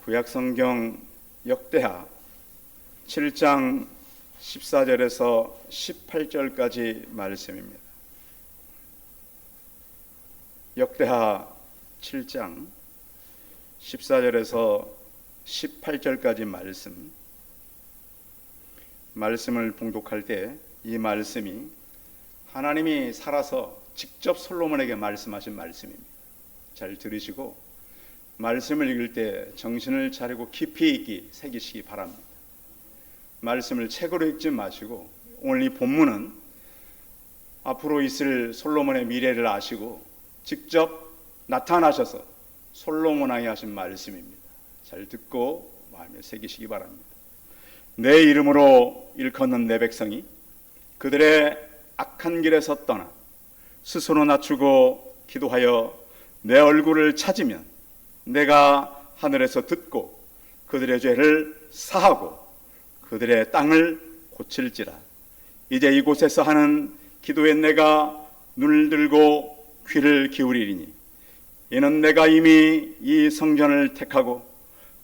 구약성경 역대하 7장 14절에서 18절까지 말씀입니다. 역대하 7장 14절에서 18절까지 말씀을 봉독할 때 이 말씀이 하나님이 살아서 직접 솔로몬에게 말씀하신 말씀입니다. 잘 들으시고 말씀을 읽을 때 정신을 차리고 깊이 있게 새기시기 바랍니다. 말씀을 책으로 읽지 마시고 오늘 이 본문은 앞으로 있을 솔로몬의 미래를 아시고 직접 나타나셔서 솔로몬 왕이 하신 말씀입니다. 잘 듣고 마음에 새기시기 바랍니다. 내 이름으로 일컫는 내 백성이 그들의 악한 길에서 떠나 스스로 낮추고 기도하여 내 얼굴을 찾으면 내가 하늘에서 듣고 그들의 죄를 사하고 그들의 땅을 고칠지라. 이제 이곳에서 하는 기도에 내가 눈을 들고 귀를 기울이리니 이는 내가 이미 이 성전을 택하고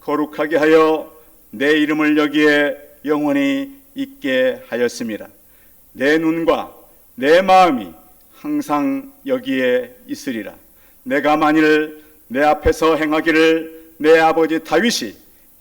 거룩하게 하여 내 이름을 여기에 영원히 있게 하였습니다. 내 눈과 내 마음이 항상 여기에 있으리라. 내가 만일 내 앞에서 행하기를 내 아버지 다윗이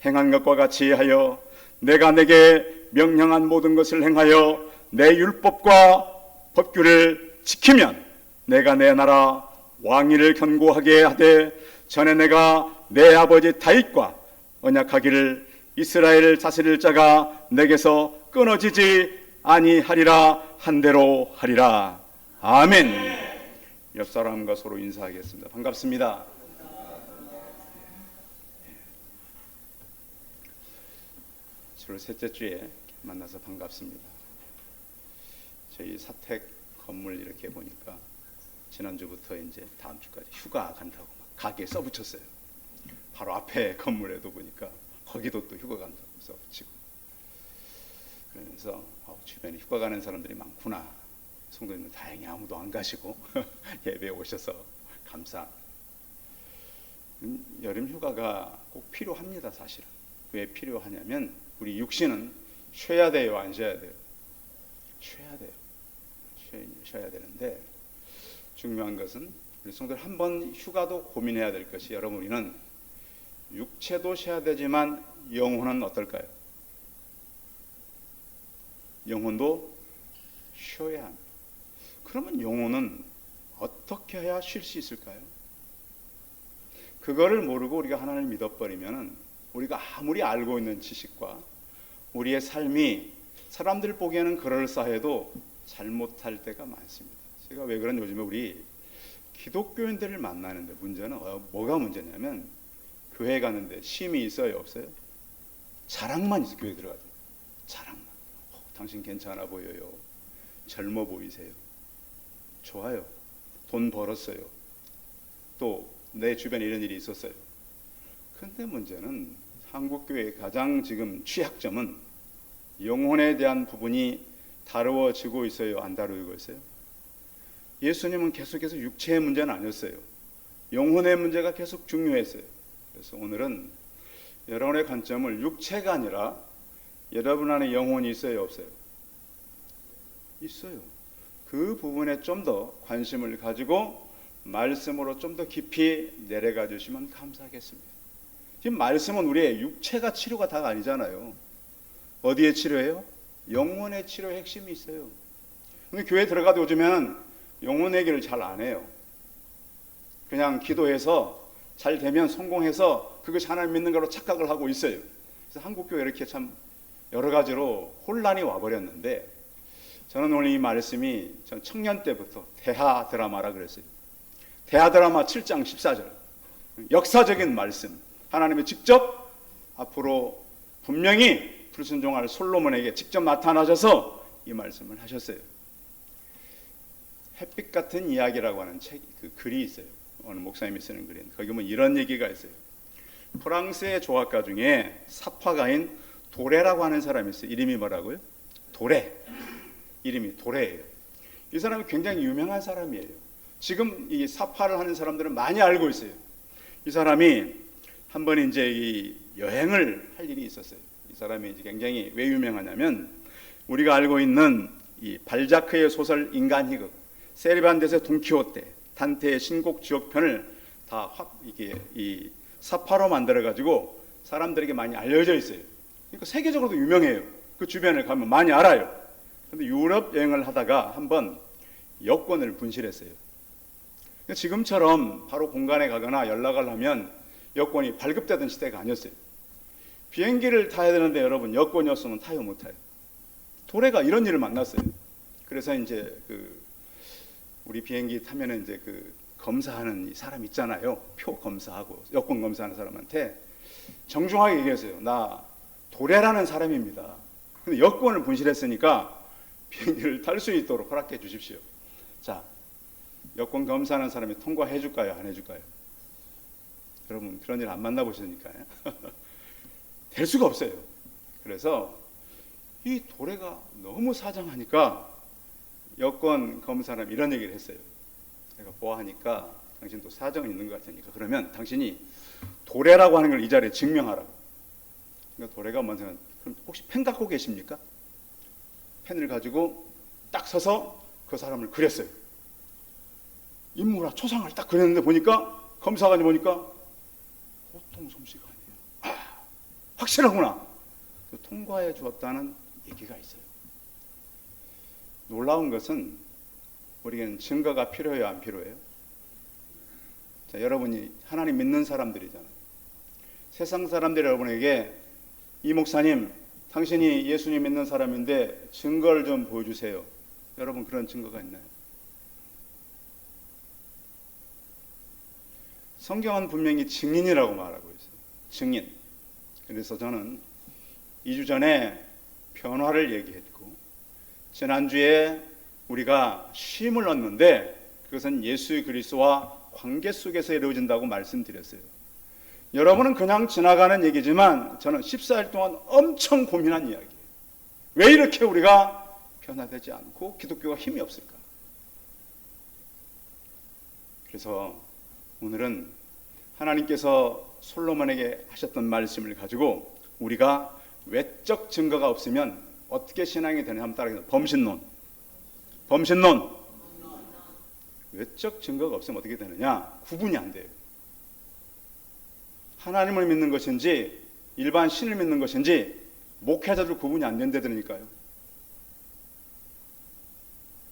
행한 것과 같이 하여 내가 내게 명령한 모든 것을 행하여 내 율법과 법규를 지키면 내가 내 나라 왕위를 견고하게 하되 전에 내가 내 아버지 다윗과 언약하기를 이스라엘을 다스릴 자가 내게서 끊어지지 아니하리라 한대로 하리라. 아멘. 옆 사람과 서로 인사하겠습니다. 반갑습니다. 7월 셋째 주에 만나서 반갑습니다. 저희 사택 건물 이렇게 보니까 지난주부터 이제 다음 주까지 휴가 간다고 막 가게에 써붙였어요. 바로 앞에 건물에도 보니까 거기도 또 휴가 간다고 써붙이고, 그러면서 주변에 휴가 가는 사람들이 많구나. 성도님은 다행히 아무도 안 가시고 예배에 오셔서 감사합니다. 여름 휴가가 꼭 필요합니다. 사실은 왜 필요하냐면 우리 육신은 쉬어야 돼요, 안 쉬어야 돼요? 쉬어야 돼요. 쉬어야 되는데 중요한 것은 우리 성도들 한번 휴가도 고민해야 될 것이, 여러분, 우리는 육체도 쉬어야 되지만 영혼은 어떨까요? 영혼도 쉬어야 합니다. 그러면 영혼은 어떻게 해야 쉴 수 있을까요? 그거를 모르고 우리가 하나님을 믿어버리면 우리가 아무리 알고 있는 지식과 우리의 삶이 사람들 보기에는 그럴싸해도 잘못할 때가 많습니다. 제가 왜 그런, 요즘에 우리 기독교인들을 만나는데 문제는 뭐가 문제냐면 교회 가는데 쉼이 있어요, 없어요? 자랑만 있어요. 교회 들어가도 자랑만. 당신 괜찮아 보여요. 젊어 보이세요. 좋아요. 돈 벌었어요. 또 내 주변에 이런 일이 있었어요. 근데 문제는 한국교회의 가장 지금 취약점은 영혼에 대한 부분이 다루어지고 있어요, 안 다루고 있어요? 예수님은 계속해서 육체의 문제는 아니었어요. 영혼의 문제가 계속 중요했어요. 그래서 오늘은 여러분의 관점을 육체가 아니라 여러분 안에 영혼이 있어요, 없어요? 있어요. 그 부분에 좀 더 관심을 가지고 말씀으로 좀 더 깊이 내려가 주시면 감사하겠습니다. 지금 말씀은 우리의 육체가 치료가 다가 아니잖아요. 어디에 치료해요? 영혼의 치료의 핵심이 있어요. 근데 교회 들어가도 요즘에는 영혼 얘기를 잘 안 해요. 그냥 기도해서 잘 되면 성공해서 그것이 하나님 믿는 거로 착각을 하고 있어요. 그래서 한국교회 이렇게 참 여러 가지로 혼란이 와버렸는데, 저는 오늘 이 말씀이 전 청년 때부터 대하 드라마라 그랬어요. 대하 드라마 7장 14절, 역사적인 말씀, 하나님이 직접 앞으로 분명히 불순종할 솔로몬에게 직접 나타나셔서 이 말씀을 하셨어요. 햇빛 같은 이야기라고 하는 그 글이 있어요. 어느 목사님이 쓰는 글인데 거기 보면 이런 얘기가 있어요. 프랑스의 조각가 중에 사파가인 도레라고 하는 사람이 있어요. 이름이 뭐라고요? 도레. 이름이 도레예요. 이 사람이 굉장히 유명한 사람이에요. 지금 이 사파를 하는 사람들은 많이 알고 있어요. 이 사람이 한 번 이제 이 여행을 할 일이 있었어요. 이 사람이 이제 굉장히 왜 유명하냐면 우리가 알고 있는 이 발자크의 소설 인간희극, 세르반테스의 돈키호테, 단테의 신곡 지옥편을 다 확 이게 이 사파로 만들어 가지고 사람들에게 많이 알려져 있어요. 그러니까 세계적으로도 유명해요. 그 주변을 가면 많이 알아요. 그런데 유럽 여행을 하다가 한번 여권을 분실했어요. 지금처럼 바로 공간에 가거나 연락을 하면 여권이 발급되던 시대가 아니었어요. 비행기를 타야 되는데 여러분 여권이 없으면 타요 못 타요. 도래가 이런 일을 만났어요. 그래서 이제 우리 비행기 타면은 이제 검사하는 사람 있잖아요. 표 검사하고 여권 검사하는 사람한테 정중하게 얘기했어요. 나 도래라는 사람입니다. 근데 여권을 분실했으니까 비행기를 탈 수 있도록 허락해 주십시오. 자, 여권 검사하는 사람이 통과해 줄까요? 안 해줄까요? 여러분 그런 일 안 만나보시니까요. 될 수가 없어요. 그래서 이 도래가 너무 사정하니까 여권 검사는 이런 얘기를 했어요. 내가 보아하니까 당신도 사정이 있는 것 같으니까 그러면 당신이 도래라고 하는 걸 이 자리에 증명하라고. 그러니까 도래가 뭔 생각? 그럼 혹시 펜 갖고 계십니까? 펜을 가지고 딱 서서 그 사람을 그렸어요. 인물화 초상을 딱 그렸는데 보니까 검사관이 보니까 보통 솜씨가 아니에요. 아, 확실하구나. 통과해 주었다는 얘기가 있어요. 놀라운 것은 우리에게는 증거가 필요해요, 안 필요해요? 자, 여러분이 하나님 믿는 사람들이잖아요. 세상 사람들이 여러분에게 이 목사님, 당신이 예수님 믿는 사람인데 증거를 좀 보여주세요. 여러분 그런 증거가 있나요? 성경은 분명히 증인이라고 말하고 있어요. 증인. 그래서 저는 2주 전에 변화를 얘기했고 지난주에 우리가 쉼을 얻는데 그것은 예수 그리스도와 관계 속에서 이루어진다고 말씀드렸어요. 여러분은 그냥 지나가는 얘기지만 저는 14일 동안 엄청 고민한 이야기예요. 왜 이렇게 우리가 변화되지 않고 기독교가 힘이 없을까? 그래서 오늘은 하나님께서 솔로몬에게 하셨던 말씀을 가지고 우리가 외적 증거가 없으면 어떻게 신앙이 되냐 하면 따라서 범신론. 외적 증거가 없으면 어떻게 되느냐? 구분이 안 돼요. 하나님을 믿는 것인지 일반 신을 믿는 것인지 목회자들 구분이 안 된다니까요.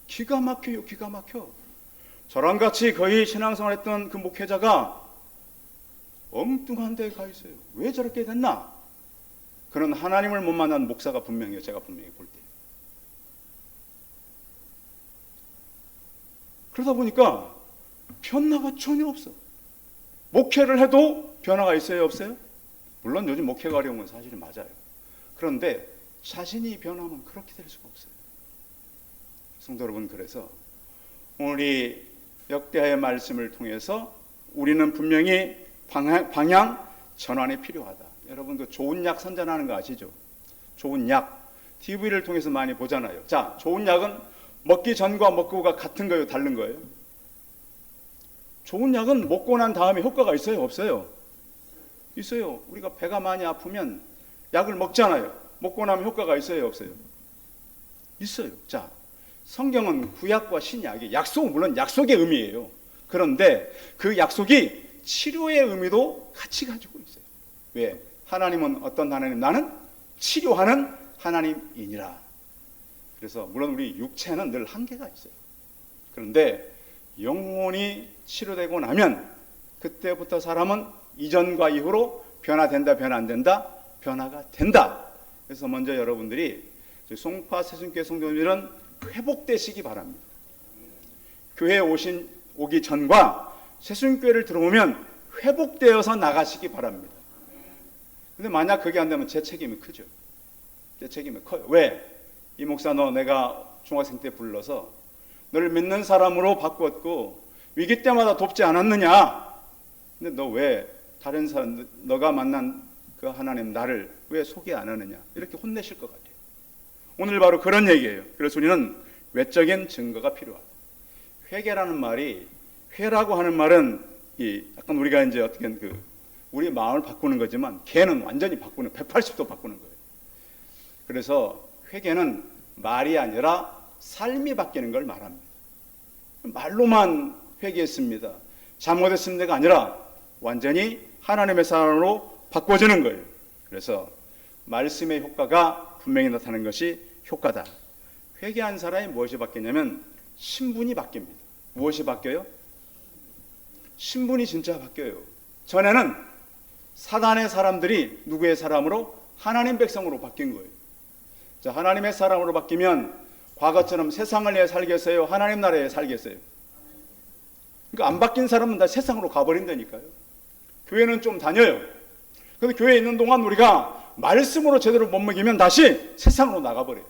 기가 막혀요. 기가 막혀. 저랑 같이 거의 신앙생활했던 그 목회자가 엉뚱한 데에 가 있어요. 왜 저렇게 됐나? 그는 하나님을 못 만난 목사가 분명해요. 제가 분명히 볼 때. 그러다 보니까 변화가 전혀 없어. 목회를 해도 변화가 있어요, 없어요? 물론 요즘 목회가 어려운 건 사실은 맞아요. 그런데 자신이 변하면 그렇게 될 수가 없어요. 성도 여러분, 그래서 오늘 이 역대하의 말씀을 통해서 우리는 분명히 방향 전환이 필요하다. 여러분 그 좋은 약 선전하는 거 아시죠? 좋은 약 TV를 통해서 많이 보잖아요. 자, 좋은 약은 먹기 전과 먹고 후가 같은 거예요, 다른 거예요? 좋은 약은 먹고 난 다음에 효과가 있어요, 없어요? 있어요. 우리가 배가 많이 아프면 약을 먹잖아요. 먹고 나면 효과가 있어요, 없어요? 있어요. 자, 성경은 구약과 신약이 약속은 물론 약속의 의미예요. 그런데 그 약속이 치료의 의미도 같이 가지고 있어요. 왜? 하나님은 어떤 하나님? 나는 치료하는 하나님이니라. 그래서 물론 우리 육체는 늘 한계가 있어요. 그런데 영혼이 치료되고 나면 그때부터 사람은 이전과 이후로 변화된다, 변화 안 된다, 변화가 된다. 그래서 먼저 여러분들이 송파 새순교회 성도님들은 회복되시기 바랍니다. 교회에 오기 전과 새순교회를 들어오면 회복되어서 나가시기 바랍니다. 근데 만약 그게 안 되면 제 책임이 크죠. 제 책임이 커요. 왜? 이 목사 너 내가 중학생 때 불러서 너를 믿는 사람으로 바꿨고 위기 때마다 돕지 않았느냐? 근데 너 왜 다른 사람 너가 만난 그 하나님 나를 왜 소개 안 하느냐? 이렇게 혼내실 것 같아요. 오늘 바로 그런 얘기예요. 그래서 우리는 외적인 증거가 필요하다. 회개라는 말이 회라고 하는 말은 이 약간 우리가 이제 어떻게 우리 마음을 바꾸는 거지만 걔는 완전히 바꾸는 180도 바꾸는 거예요. 그래서 회개는 말이 아니라 삶이 바뀌는 걸 말합니다. 말로만 회개했습니다, 잘못했습니다가 아니라 완전히 하나님의 사람으로 바꿔지는 거예요. 그래서 말씀의 효과가 분명히 나타나는 것이 효과다. 회개한 사람이 무엇이 바뀌냐면 신분이 바뀝니다. 무엇이 바뀌어요? 신분이 진짜 바뀌어요. 전에는 사단의 사람들이 누구의 사람으로? 하나님 백성으로 바뀐 거예요. 자, 하나님의 사람으로 바뀌면 과거처럼 세상을 위해 살겠어요? 하나님 나라에 살겠어요? 그러니까 안 바뀐 사람은 다 세상으로 가버린다니까요. 교회는 좀 다녀요. 근데 교회에 있는 동안 우리가 말씀으로 제대로 못 먹이면 다시 세상으로 나가버려요.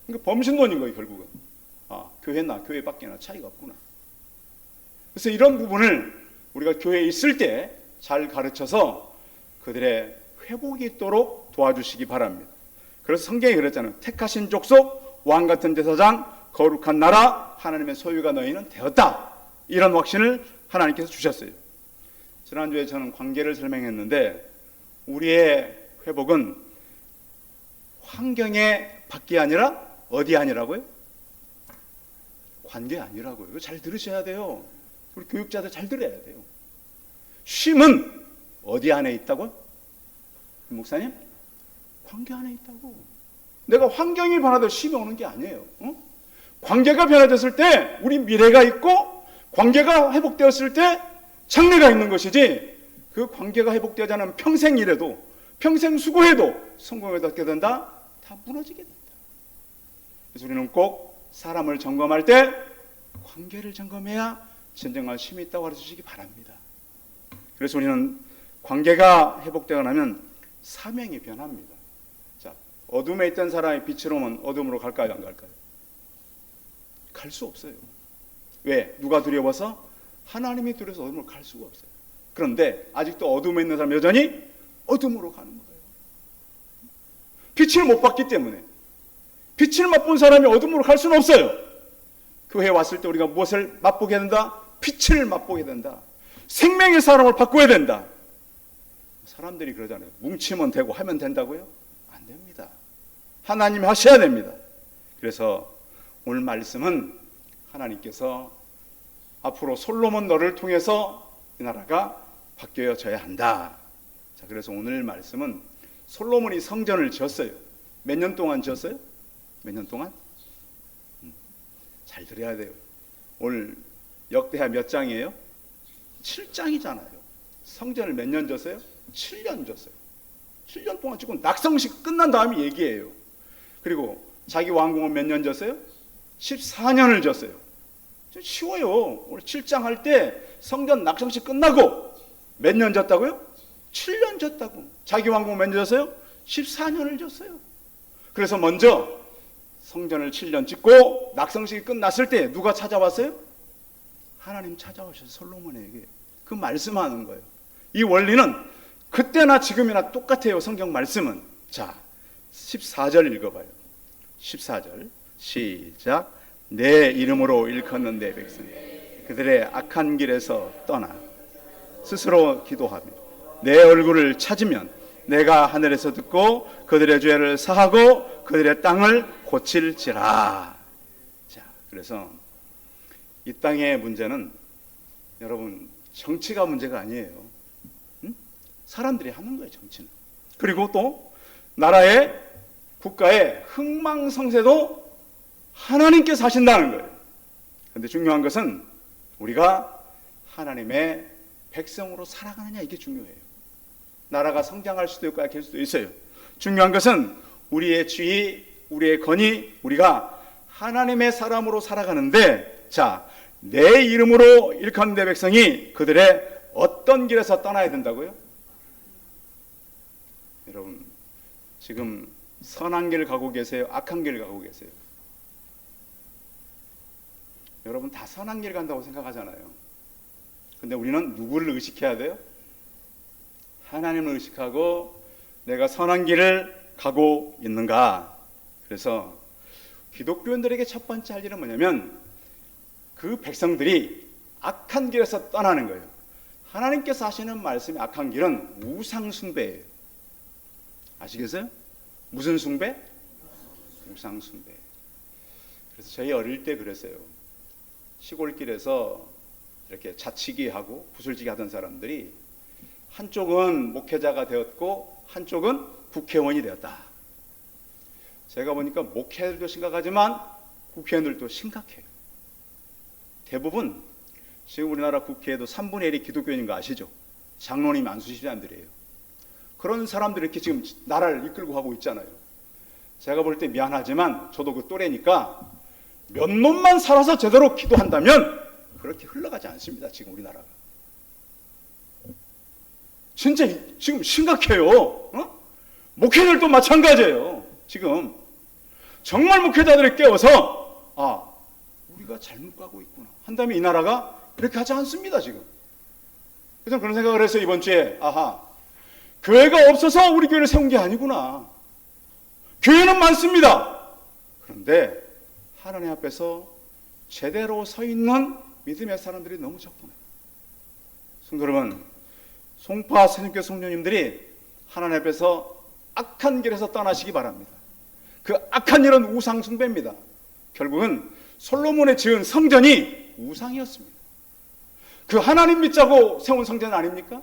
그러니까 범신론인 거예요, 결국은. 아, 교회나 교회 밖에나 차이가 없구나. 그래서 이런 부분을 우리가 교회에 있을 때 잘 가르쳐서 그들의 회복이 있도록 도와주시기 바랍니다. 그래서 성경이 그랬잖아요. 택하신 족속, 왕같은 제사장, 거룩한 나라, 하나님의 소유가 너희는 되었다. 이런 확신을 하나님께서 주셨어요. 지난주에 저는 관계를 설명했는데 우리의 회복은 환경의 밖이 아니라 어디 아니라고요? 관계 아니라고요. 이거 잘 들으셔야 돼요. 우리 교육자들 잘 들어야 돼요. 쉼은 어디 안에 있다고요? 목사님? 관계 안에 있다고. 내가 환경이 변화돼서 쉼이 오는 게 아니에요. 관계가 변화됐을 때 우리 미래가 있고 관계가 회복되었을 때 장래가 있는 것이지, 그 관계가 회복되지 않으면 평생 일해도 평생 수고해도 성공을 얻게 된다? 다 무너지게 된다. 그래서 우리는 꼭 사람을 점검할 때 관계를 점검해야 진정한 쉼이 있다고 가르쳐주시기 바랍니다. 그래서 우리는 관계가 회복되고 나면 사명이 변합니다. 자, 어둠에 있던 사람이 빛으로 오면 어둠으로 갈까요, 안 갈까요? 갈 수 없어요. 왜? 누가 두려워서? 하나님이 두려워서 어둠으로 갈 수가 없어요. 그런데 아직도 어둠에 있는 사람 여전히 어둠으로 가는 거예요. 빛을 못 봤기 때문에. 빛을 맛본 사람이 어둠으로 갈 수는 없어요. 교회에 왔을 때 우리가 무엇을 맛보게 된다? 빛을 맛보게 된다. 생명의 사람을 바꿔야 된다. 사람들이 그러잖아요. 뭉치면 되고 하면 된다고요? 안 됩니다. 하나님이 하셔야 됩니다. 그래서 오늘 말씀은 하나님께서 앞으로 솔로몬 너를 통해서 이 나라가 바뀌어져야 한다. 자, 그래서 오늘 말씀은 솔로몬이 성전을 지었어요. 몇 년 동안 지었어요? 몇 년 동안? 잘 들어야 돼요. 오늘 역대하 몇 장이에요? 7장이잖아요. 성전을 몇 년 졌어요? 7년 졌어요. 7년 동안 지금 낙성식 끝난 다음에 얘기해요. 그리고 자기 왕궁은 몇 년 졌어요? 14년을 졌어요. 쉬워요. 오늘 7장 할 때 성전 낙성식 끝나고 몇 년 졌다고요? 7년 졌다고. 자기 왕궁 몇 년 졌어요? 14년을 졌어요. 그래서 먼저 성전을 7년 짓고 낙성식이 끝났을 때 누가 찾아왔어요? 하나님 찾아오셔서 솔로몬에게 그 말씀하는 거예요. 이 원리는 그때나 지금이나 똑같아요. 성경 말씀은. 자, 14절 읽어봐요. 14절 시작. 내 이름으로 일컫는 내 백성 그들의 악한 길에서 떠나 스스로 기도하며 내 얼굴을 찾으면 내가 하늘에서 듣고 그들의 죄를 사하고 그들의 땅을 고칠지라. 자, 그래서 이 땅의 문제는 여러분 정치가 문제가 아니에요. 사람들이 하는 거예요, 정치는. 그리고 또 나라의 국가의 흥망성쇠도 하나님께서 하신다는 거예요. 그런데 중요한 것은 우리가 하나님의 백성으로 살아가느냐, 이게 중요해요. 나라가 성장할 수도 있고 약할 수도 있어요. 중요한 것은 우리의 지위, 우리의 권위, 우리가 하나님의 사람으로 살아가는데, 자, 내 이름으로 일컫는 내 백성이 그들의 어떤 길에서 떠나야 된다고요? 여러분, 지금 선한 길 가고 계세요? 악한 길 가고 계세요? 여러분 다 선한 길 간다고 생각하잖아요. 근데 우리는 누구를 의식해야 돼요? 하나님을 의식하고 내가 선한 길을 가고 있는가? 그래서 기독교인들에게 첫 번째 할 일은 뭐냐면 그 백성들이 악한 길에서 떠나는 거예요. 하나님께서 하시는 말씀의 악한 길은 우상 숭배예요. 아시겠어요? 무슨 숭배? 우상 숭배. 그래서 저희 어릴 때 그랬어요. 시골길에서 이렇게 자치기 하고 구슬치기 하던 사람들이 한쪽은 목회자가 되었고 한쪽은 국회의원이 되었다. 제가 보니까 목회자들도 심각하지만 국회의원들도 심각해요. 대부분 지금 우리나라 국회에도 3분의 1이 기독교인인 거 아시죠? 장로님 안수집사님들이에요. 그런 사람들이 이렇게 지금 나라를 이끌고 가고 있잖아요. 제가 볼 때 미안하지만 저도 그 또래니까 몇 놈만 살아서 제대로 기도한다면 그렇게 흘러가지 않습니다. 지금 우리나라가. 진짜 지금 심각해요. 목회자들도 마찬가지예요. 지금 정말 목회자들이 깨워서 우리가 잘못 가고 있구나 한다면 이 나라가 그렇게 하지 않습니다. 지금. 그래서 그런 생각을 해서 이번 주에 교회가 없어서 우리 교회를 세운 게 아니구나. 교회는 많습니다. 그런데 하나님 앞에서 제대로 서 있는 믿음의 사람들이 너무 적구나. 성도 여러분, 송파 새누교 성도님들이 하나님 앞에서 악한 길에서 떠나시기 바랍니다. 그 악한 일은 우상 숭배입니다. 결국은 솔로몬의 지은 성전이 우상이었습니다. 그 하나님 믿자고 세운 성전 아닙니까?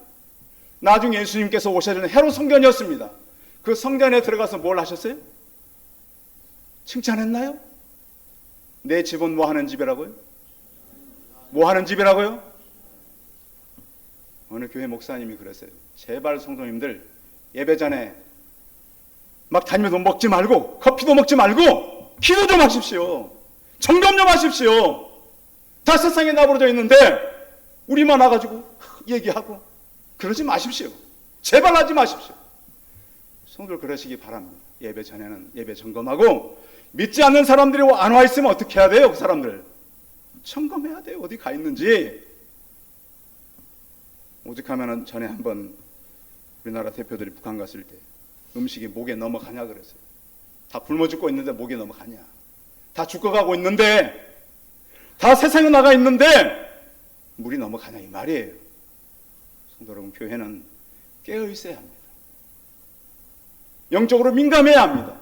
나중에 예수님께서 오셔지는 헤롯 성전이었습니다. 그 성전에 들어가서 뭘 하셨어요? 칭찬했나요? 내 집은 뭐 하는 집이라고요? 뭐 하는 집이라고요? 어느 교회 목사님이 그랬어요. 제발 성도님들 예배 전에 막 다니면서 먹지 말고 커피도 먹지 말고 기도 좀 하십시오. 점검 좀 하십시오. 다 세상에 나부러져 있는데 우리만 와가지고 얘기하고 그러지 마십시오. 제발 하지 마십시오. 성도들 그러시기 바랍니다. 예배 전에는 예배 점검하고 믿지 않는 사람들이 안 와 있으면 어떻게 해야 돼요? 그 사람들 점검해야 돼요. 어디 가 있는지. 오죽하면 전에 한번 우리나라 대표들이 북한 갔을 때 음식이 목에 넘어가냐 그랬어요. 다 굶어 죽고 있는데 목에 넘어가냐. 다 죽어가고 있는데 다 세상에 나가 있는데 물이 넘어가냐 이 말이에요. 성도 여러분, 교회는 깨어 있어야 합니다. 영적으로 민감해야 합니다.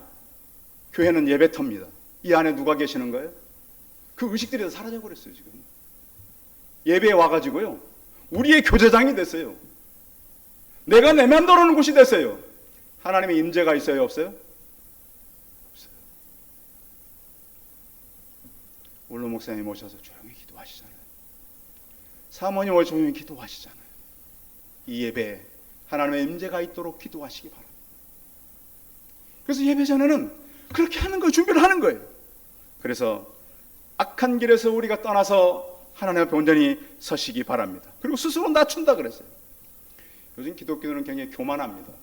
교회는 예배터입니다. 이 안에 누가 계시는 거예요? 그 의식들이 다 사라져 버렸어요. 지금 예배에 와가지고요 우리의 교제장이 됐어요. 내가 내 맘대로 하는 곳이 됐어요. 하나님의 임재가 있어요? 없어요? 없어요. 원로 목사님 오셔서 조용히 기도하시잖아요. 사모님 오셔서 조용히 기도하시잖아요. 이 예배에 하나님의 임재가 있도록 기도하시기 바랍니다. 그래서 예배 전에는 그렇게 하는 거예요. 준비를 하는 거예요. 그래서 악한 길에서 우리가 떠나서 하나님 앞에 온전히 서시기 바랍니다. 그리고 스스로 낮춘다 그랬어요. 요즘 기독교는 굉장히 교만합니다.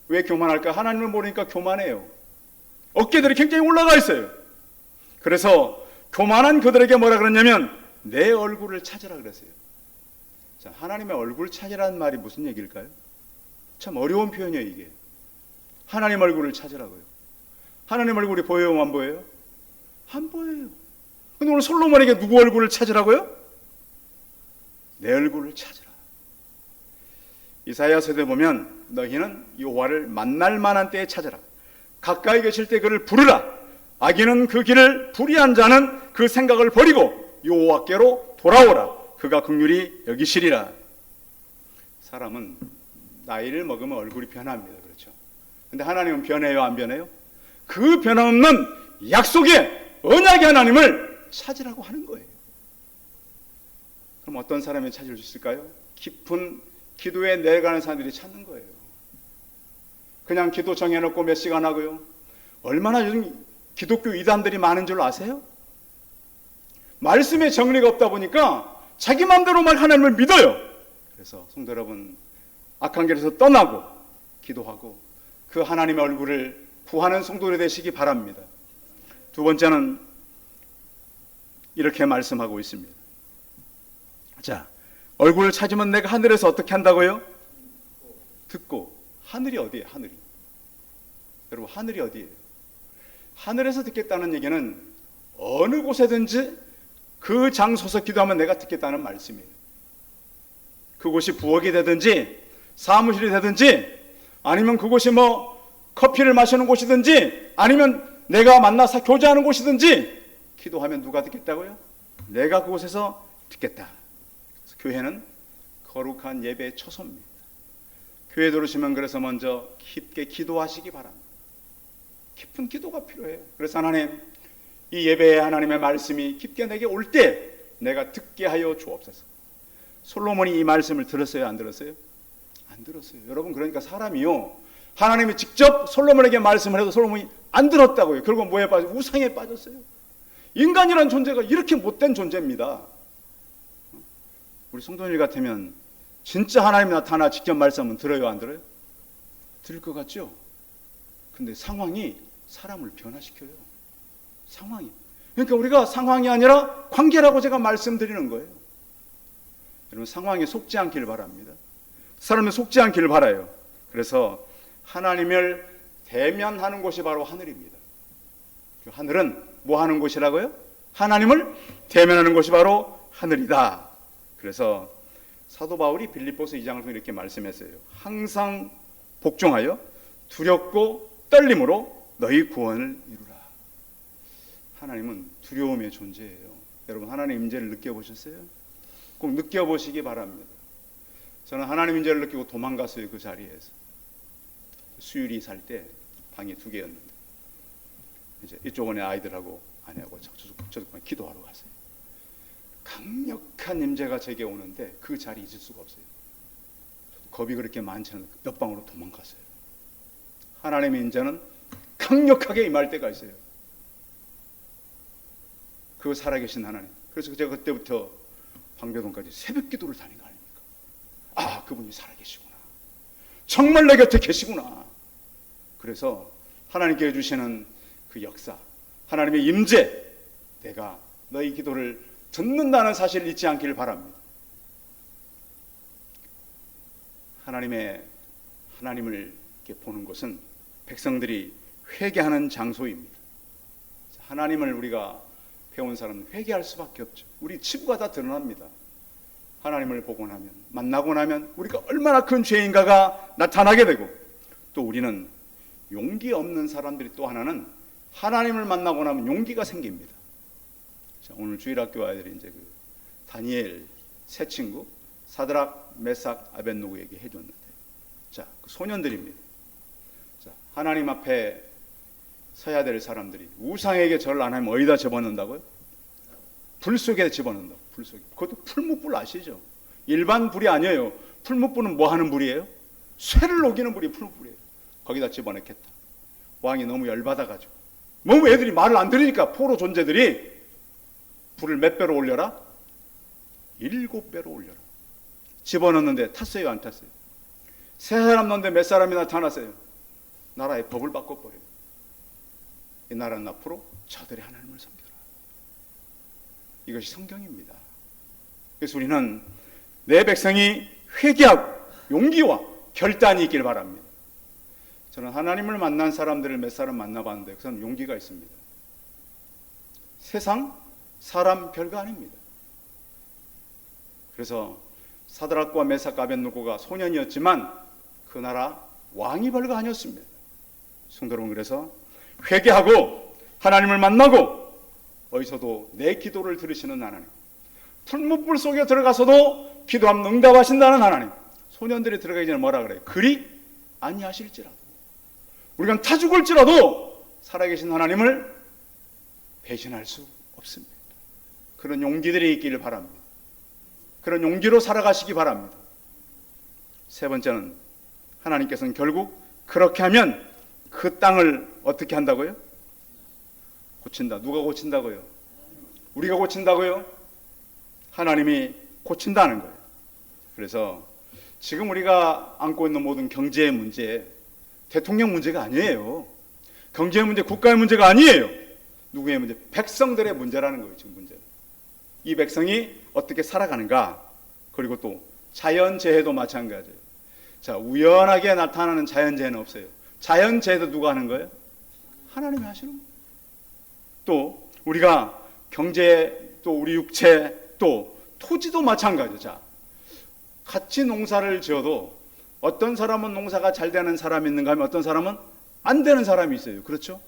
왜 교만할까? 하나님을 모르니까 교만해요. 어깨들이 굉장히 올라가 있어요. 그래서 교만한 그들에게 뭐라 그랬냐면 내 얼굴을 찾으라 그랬어요. 자, 하나님의 얼굴 찾으라는 말이 무슨 얘기일까요? 참 어려운 표현이에요. 이게 하나님 얼굴을 찾으라고요. 하나님 얼굴이 보여요? 안 보여요? 안 보여요. 근데 오늘 솔로몬에게 누구 얼굴을 찾으라고요? 내 얼굴을 찾으라. 이사야서에 보면 너희는 여호와를 만날 만한 때에 찾으라. 가까이 계실 때 그를 부르라. 악인은 그 길을 불의한 자는 그 생각을 버리고 여호와께로 돌아오라. 그가 긍휼히 여기시리라. 사람은 나이를 먹으면 얼굴이 변합니다. 그렇죠? 근데 하나님은 변해요? 안 변해요? 그 변함없는 약속의 언약의 하나님을 찾으라고 하는 거예요. 그럼 어떤 사람이 찾을 수 있을까요? 깊은 기도에 내려가는 사람들이 찾는 거예요. 그냥 기도 정해놓고 몇 시간 하고요. 얼마나 요즘 기독교 이단들이 많은 줄 아세요? 말씀에 정리가 없다 보니까 자기 마음대로 막 하나님을 믿어요. 그래서 성도 여러분, 악한 길에서 떠나고 기도하고 그 하나님의 얼굴을 구하는 성도들이 되시기 바랍니다. 두 번째는 이렇게 말씀하고 있습니다. 자, 얼굴을 찾으면 내가 하늘에서 어떻게 한다고요? 듣고. 하늘이 어디예요? 하늘이. 여러분, 하늘이 어디예요? 하늘에서 듣겠다는 얘기는 어느 곳에든지 그 장소에서 기도하면 내가 듣겠다는 말씀이에요. 그곳이 부엌이 되든지 사무실이 되든지 아니면 그곳이 뭐 커피를 마시는 곳이든지 아니면 내가 만나서 교제하는 곳이든지 기도하면 누가 듣겠다고요? 내가 그곳에서 듣겠다. 교회는 거룩한 예배의 처소입니다. 교회 들어오시면 그래서 먼저 깊게 기도하시기 바랍니다. 깊은 기도가 필요해요. 그래서 하나님, 이 예배에 하나님의 말씀이 깊게 내게 올 때 내가 듣게 하여 주옵소서. 솔로몬이 이 말씀을 들었어요? 안 들었어요? 안 들었어요. 여러분, 그러니까 사람이요, 하나님이 직접 솔로몬에게 말씀을 해도 솔로몬이 안 들었다고요. 결국 뭐에 빠졌어요? 우상에 빠졌어요. 인간이란 존재가 이렇게 못된 존재입니다. 우리 성도님 같으면 진짜 하나님이 나타나 직접 말씀은 들어요? 안 들어요? 들을 것 같죠? 근데 상황이 사람을 변화시켜요. 상황이. 그러니까 우리가 상황이 아니라 관계라고 제가 말씀드리는 거예요. 여러분, 상황에 속지 않기를 바랍니다. 사람에 속지 않기를 바라요. 그래서 하나님을 대면하는 곳이 바로 하늘입니다. 그 하늘은 뭐 하는 곳이라고요? 하나님을 대면하는 곳이 바로 하늘이다. 그래서 사도 바울이 빌립보서 2장을 통해 이렇게 말씀했어요. 항상 복종하여 두렵고 떨림으로 너희 구원을 이루라. 하나님은 두려움의 존재예요. 여러분, 하나님의 임재를 느껴보셨어요? 꼭 느껴보시기 바랍니다. 저는 하나님 임재를 느끼고 도망갔어요. 그 자리에서. 수율이 살 때 방이 2개였는데 이제 이쪽원에 아이들하고 아내하고 저도 그냥 기도하러 갔어요. 강력한 임재가 제게 오는데 그 자리 잊을 수가 없어요. 저도 겁이 그렇게 많지 않은 옆방으로 도망갔어요. 하나님의 임재는 강력하게 임할 때가 있어요. 그 살아계신 하나님. 그래서 제가 그때부터 방배동까지 새벽 기도를 다닌 거 아닙니까? 아, 그분이 살아계시구나. 정말 내 곁에 계시구나. 그래서 하나님께 해주시는 그 역사, 하나님의 임재, 내가 너희 기도를 듣는다는 사실을 잊지 않기를 바랍니다. 하나님을 이렇게 보는 것은 백성들이 회개하는 장소입니다. 하나님을 우리가 배운 사람은 회개할 수밖에 없죠. 우리 치부가 다 드러납니다. 하나님을 보고 나면, 만나고 나면 우리가 얼마나 큰 죄인가가 나타나게 되고, 또 우리는 용기 없는 사람들이 또 하나는 하나님을 만나고 나면 용기가 생깁니다. 자, 오늘 주일학교 아이들이 이제 그 다니엘 세 친구 사드락, 메삭, 아벳노고에게 해줬는데, 자, 그 소년들입니다. 자, 하나님 앞에 서야 될 사람들이 우상에게 절을 안 하면 어디다 집어넣는다고요? 불 속에 집어넣는다. 불 속에. 그것도 풀무불 아시죠? 일반 불이 아니에요. 풀무불은 뭐 하는 불이에요? 쇠를 녹이는 불이 풀무불이에요. 거기다 집어넣겠다. 왕이 너무 열받아가지고, 너무 애들이 말을 안 들으니까 포로 존재들이 불을 몇 배로 올려라? 7배로 올려라. 집어넣는데 탔어요, 안 탔어요? 세 사람 넣는데 몇 사람이 나타났어요? 나라의 법을 바꿔버려요. 이 나라는 앞으로 저들의 하나님을 섬겨라. 이것이 성경입니다. 그래서 우리는 내 백성이 회개하고 용기와 결단이 있길 바랍니다. 저는 하나님을 만난 사람들을 몇 사람 만나봤는데 그 사람 용기가 있습니다. 세상 사람 별거 아닙니다. 그래서 사드락과 메삭 아벳노고가 소년이었지만 그 나라 왕이 별거 아니었습니다. 성도 여러분, 그래서 회개하고 하나님을 만나고 어디서도 내 기도를 들으시는 하나님, 풀무불 속에 들어가서도 기도하면 응답하신다는 하나님. 소년들이 들어가기 전에 뭐라 그래요? 그리 아니하실지라도, 우리가 타 죽을지라도 살아계신 하나님을 배신할 수 없습니다. 그런 용기들이 있기를 바랍니다. 그런 용기로 살아가시기 바랍니다. 세 번째는 하나님께서는 결국 그렇게 하면 그 땅을 어떻게 한다고요? 고친다. 누가 고친다고요? 우리가 고친다고요? 하나님이 고친다는 거예요. 그래서 지금 우리가 안고 있는 모든 경제의 문제, 대통령 문제가 아니에요. 경제의 문제, 국가의 문제가 아니에요. 누구의 문제? 백성들의 문제라는 거예요. 지금 문제. 이 백성이 어떻게 살아가는가. 그리고 또 자연재해도 마찬가지예요. 자, 우연하게 나타나는 자연재해는 없어요. 자연재해도 누가 하는 거예요? 하나님이 하시는 거예요. 또 우리가 경제, 또 우리 육체, 또 토지도 마찬가지죠. 자, 같이 농사를 지어도 어떤 사람은 농사가 잘 되는 사람이 있는가 하면 어떤 사람은 안 되는 사람이 있어요. 그렇죠?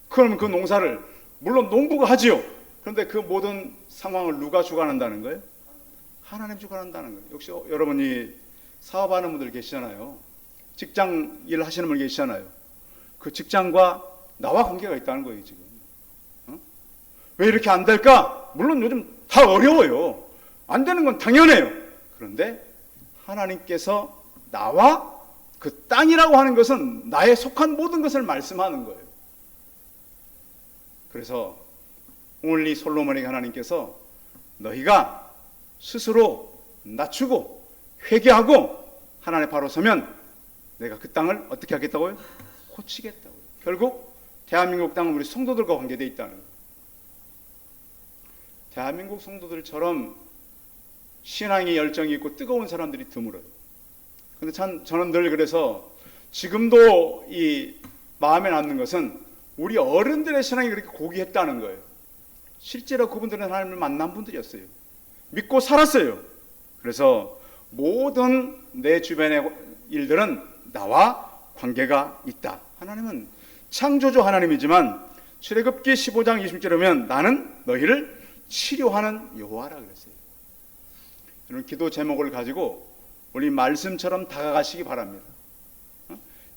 그럼 그 농사를 물론 농부가 하지요. 그런데 그 모든 상황을 누가 주관한다는 거예요? 하나님 주관한다는 거예요. 역시 여러분이 사업하는 분들 계시잖아요. 직장 일 하시는 분 계시잖아요. 그 직장과 나와 관계가 있다는 거예요, 지금. 왜 이렇게 안 될까? 물론 요즘 다 어려워요. 안 되는 건 당연해요. 그런데 하나님께서 나와 그 땅이라고 하는 것은 나에 속한 모든 것을 말씀하는 거예요. 그래서 오늘 이 솔로몬에게 하나님께서 너희가 스스로 낮추고 회개하고 하나님 바로 서면 내가 그 땅을 어떻게 하겠다고요? 고치겠다고요. 결국 대한민국 땅은 우리 성도들과 관계되어 있다는 거예요. 대한민국 성도들처럼 신앙의 열정이 있고 뜨거운 사람들이 드물어요. 근데 참 저는 늘 그래서 지금도 이 마음에 남는 것은 우리 어른들의 신앙이 그렇게 고귀했다는 거예요. 실제로 그분들은 하나님을 만난 분들이었어요. 믿고 살았어요. 그래서 모든 내 주변의 일들은 나와 관계가 있다. 하나님은 창조주 하나님이지만 출애굽기 15장 20절에 보면 나는 너희를 치료하는 여호와라 그랬어요. 여러분 기도 제목을 가지고 우리 말씀처럼 다가가시기 바랍니다.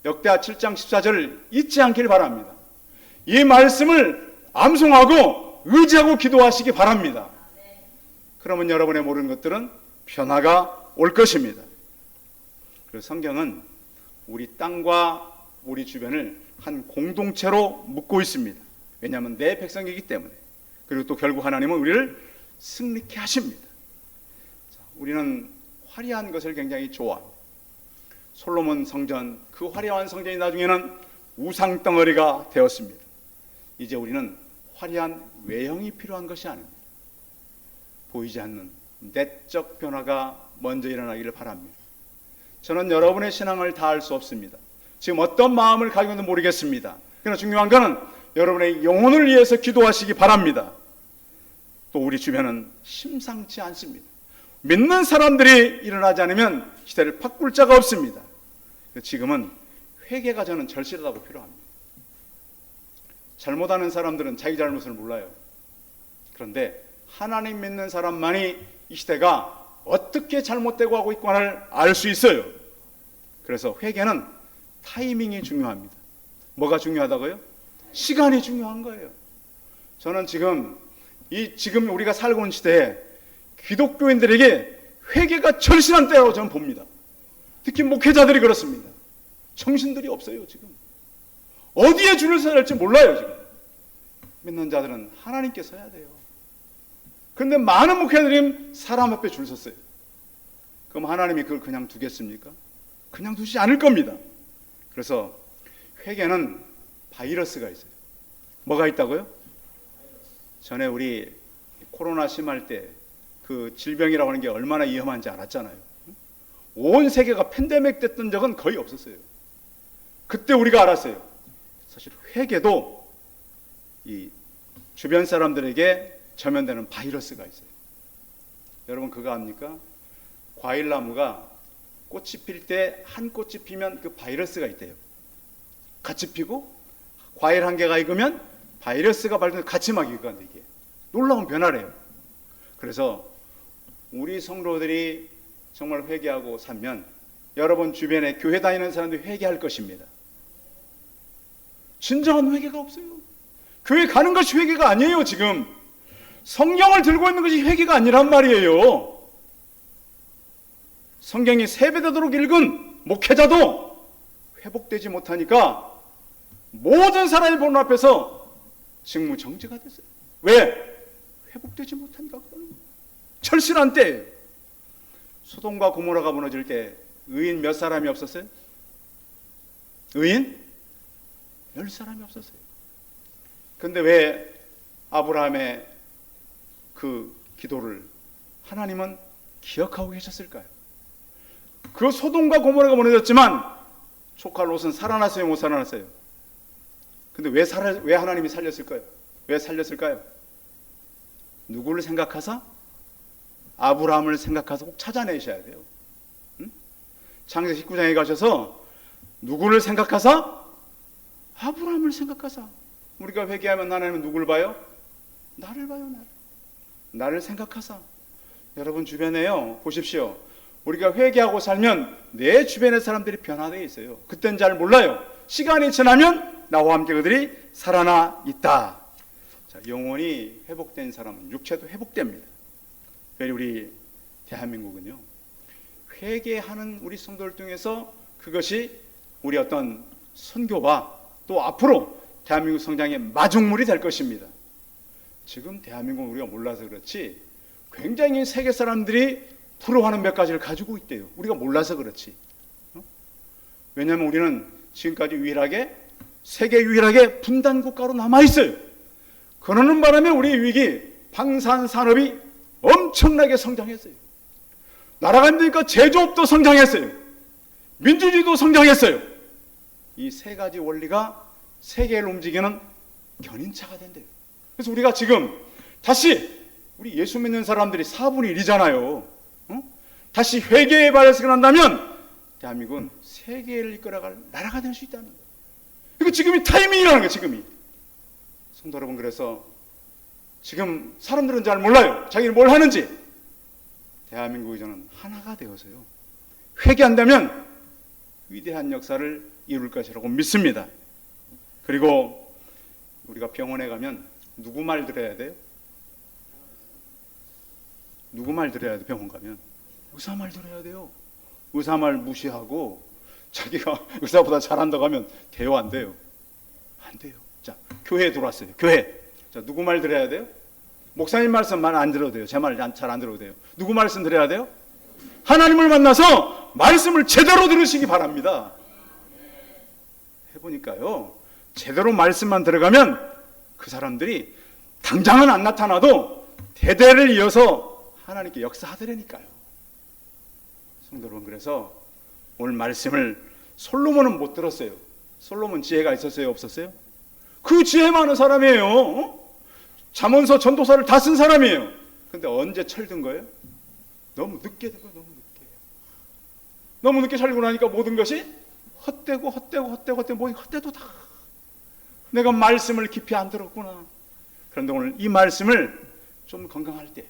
역대하 7장 14절을 잊지 않길 바랍니다. 이 말씀을 암송하고 의지하고 기도하시기 바랍니다. 그러면 여러분의 모르는 것들은 변화가 올 것입니다. 그래서 성경은 우리 땅과 우리 주변을 한 공동체로 묶고 있습니다. 왜냐하면 내 백성이기 때문에. 그리고 또 결국 하나님은 우리를 승리케 하십니다. 우리는 화려한 것을 굉장히 좋아합니다. 솔로몬 성전, 그 화려한 성전이 나중에는 우상 덩어리가 되었습니다. 이제 우리는 화려한 외형이 필요한 것이 아닙니다. 보이지 않는 내적 변화가 먼저 일어나기를 바랍니다. 저는 여러분의 신앙을 다 알 수 없습니다. 지금 어떤 마음을 가지고 있는지 모르겠습니다. 그러나 중요한 것은 여러분의 영혼을 위해서 기도하시기 바랍니다. 또 우리 주변은 심상치 않습니다. 믿는 사람들이 일어나지 않으면 시대를 바꿀 자가 없습니다. 지금은 회개가 저는 절실하다고 필요합니다. 잘못하는 사람들은 자기 잘못을 몰라요. 그런데 하나님 믿는 사람만이 이 시대가 어떻게 잘못되고 하고 있구나를 알 수 있어요. 그래서 회개는 타이밍이 중요합니다. 뭐가 중요하다고요? 시간이 중요한 거예요. 저는 지금 우리가 살고 있는 시대에 기독교인들에게 회개가 절실한 때라고 저는 봅니다. 특히 목회자들이 그렇습니다. 정신들이 없어요. 지금 어디에 줄을 서야 할지 몰라요. 지금 믿는 자들은 하나님께 서야 돼요. 그런데 많은 목회자들이 사람 앞에 줄 섰어요. 그럼 하나님이 그걸 그냥 두겠습니까? 그냥 두시지 않을 겁니다. 그래서 회개는 바이러스가 있어요. 뭐가 있다고요? 전에 우리 코로나 심할 때 그 질병이라고 하는 게 얼마나 위험한지 알았잖아요. 온 세계가 팬데믹 됐던 적은 거의 없었어요. 그때 우리가 알았어요. 사실 회개도 이 주변 사람들에게 전염되는 바이러스가 있어요. 여러분 그거 압니까? 과일나무가 꽃이 필 때 한 꽃이 피면 그 바이러스가 있대요. 같이 피고 과일 한 개가 익으면 바이러스가 발견돼서 같이 막 익어간다. 이게 놀라운 변화래요. 그래서 우리 성도들이 정말 회개하고 살면 여러분 주변에 교회 다니는 사람들이 회개할 것입니다. 진정한 회개가 없어요. 교회 가는 것이 회개가 아니에요. 지금 성경을 들고 있는 것이 회개가 아니란 말이에요. 성경이 세배되도록 읽은 목회자도 회복되지 못하니까 모든 사람이 보는 앞에서 직무정지가 됐어요. 왜? 회복되지 못하니까. 절실한 때예요. 소돔과 고모라가 무너질 때 의인 몇 사람이 없었어요? 의인? 10사람이 없었어요. 그런데 왜 아브라함의 그 기도를 하나님은 기억하고 계셨을까요? 그 소돔과 고모라가 무너졌지만 조카 롯은 살아났어요? 못 살아났어요? 근데 왜 하나님이 살렸을까요? 왜 살렸을까요? 누구를 생각하사? 아브라함을 생각해서 꼭 찾아내셔야 돼요. 창세기 19장에 가셔서 누구를 생각하사? 아브라함을 생각하사. 우리가 회개하면 하나님은 누구를 봐요? 나를 봐요. 나를 생각하사. 여러분 주변에요, 보십시오. 우리가 회개하고 살면 내 주변의 사람들이 변화되어 있어요. 그땐 잘 몰라요. 시간이 지나면 나와 함께 그들이 살아나 있다. 자, 영혼이 회복된 사람은 육체도 회복됩니다. 우리 대한민국은요, 회개하는 우리 성도를 통해서 그것이 우리 어떤 선교와 또 앞으로 대한민국 성장의 마중물이 될 것입니다. 지금 대한민국은 우리가 몰라서 그렇지 굉장히 세계 사람들이 부러워하는 몇 가지를 가지고 있대요. 우리가 몰라서 그렇지. 왜냐하면 우리는 지금까지 유일하게, 세계 유일하게 분단국가로 남아있어요. 그러는 바람에 우리 위기 방산산업이 엄청나게 성장했어요. 나라가 힘드니까 제조업도 성장했어요. 민주주의도 성장했어요. 이 세 가지 원리가 세계를 움직이는 견인차가 된대요. 그래서 우리가 지금 다시 우리 예수 믿는 사람들이 4분의 1이잖아요. 다시 회개의 발에서 일어난다면 대한민국은 세계를 이끌어갈 나라가 될 수 있다는 거예요. 이거 지금이 타이밍이라는 거예요. 지금이. 성도 여러분, 그래서 지금 사람들은 잘 몰라요. 자기는 뭘 하는지. 대한민국이 저는 하나가 되어서요, 회개한다면 위대한 역사를 이룰 것이라고 믿습니다. 그리고 우리가 병원에 가면 누구 말 들어야 돼요? 누구 말 들어야 돼요? 병원 가면 의사 말 들어야 돼요. 의사 말 무시하고 자기가 의사보다 잘한다고 하면 돼요, 안 돼요? 안 돼요. 자, 교회에 들어왔어요. 교회. 자, 누구 말 들어야 돼요? 목사님 말씀 말 안 들어도 돼요. 제 말 잘 안 들어도 돼요. 누구 말씀 들어야 돼요? 하나님을 만나서 말씀을 제대로 들으시기 바랍니다. 해보니까요, 제대로 말씀만 들어가면 그 사람들이 당장은 안 나타나도 대대를 이어서 하나님께 역사하더라니까요. 성도 여러분, 그래서 오늘 말씀을 솔로몬은 못 들었어요. 솔로몬 지혜가 있었어요, 없었어요? 그 지혜 많은 사람이에요. 잠언서 전도서를 다 쓴 사람이에요. 근데 언제 철든 거예요? 너무 늦게 든 거예요. 너무 늦게 살고 나니까 모든 것이 헛되고 모든 헛되도 다 내가 말씀을 깊이 안 들었구나. 그런데 오늘 이 말씀을 좀 건강할 때,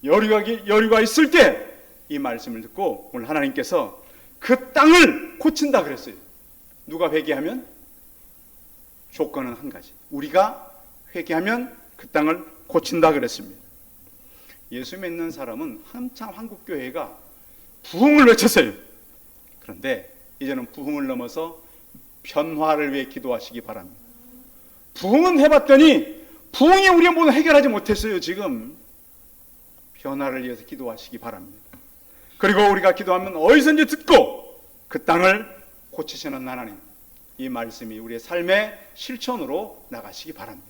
여유가 있을 때 이 말씀을 듣고 오늘 하나님께서 그 땅을 고친다 그랬어요. 누가 회개하면? 조건은 한 가지. 우리가 회개하면 그 땅을 고친다 그랬습니다. 예수 믿는 사람은 한참 한국 교회가 부흥을 외쳤어요. 그런데 이제는 부흥을 넘어서 변화를 위해 기도하시기 바랍니다. 부흥은 해봤더니 부흥이 우리의 모든 해결하지 못했어요. 지금 변화를 위해서 기도하시기 바랍니다. 그리고 우리가 기도하면 어디선지 듣고 그 땅을 고치시는 하나님, 이 말씀이 우리의 삶의 실천으로 나가시기 바랍니다.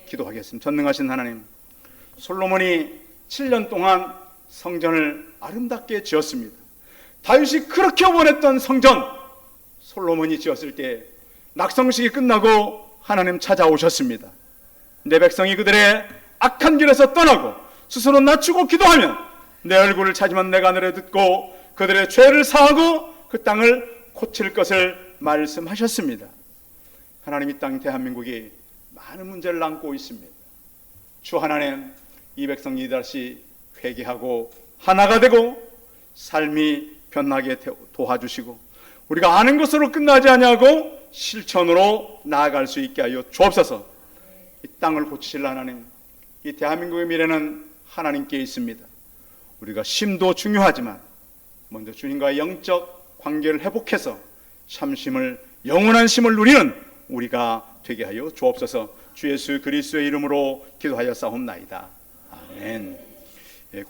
기도하겠습니다. 전능하신 하나님, 솔로몬이 7년 동안 성전을 아름답게 지었습니다. 다윗이 그렇게 원했던 성전, 솔로몬이 지었을 때 낙성식이 끝나고 하나님 찾아오셨습니다. 내 백성이 그들의 악한 길에서 떠나고 스스로 낮추고 기도하면 내 얼굴을 찾으면 내가 하늘에 듣고 그들의 죄를 사하고 그 땅을 고칠 것을 말씀하셨습니다. 하나님, 이 땅 대한민국이 많은 문제를 안고 있습니다. 주 하나님, 이 백성이 다시 회개하고 하나가 되고 삶이 변하게 도와주시고 우리가 아는 것으로 끝나지 아니하고 실천으로 나아갈 수 있게 하여 주옵소서. 이 땅을 고치실 하나님, 이 대한민국의 미래는 하나님께 있습니다. 우리가 심도 중요하지만 먼저 주님과의 영적 관계를 회복해서 참심을, 영원한 심을 누리는 우리가 되게 하여 주옵소서. 주 예수 그리스도의 이름으로 기도하여 싸움나이다. 아멘. 예,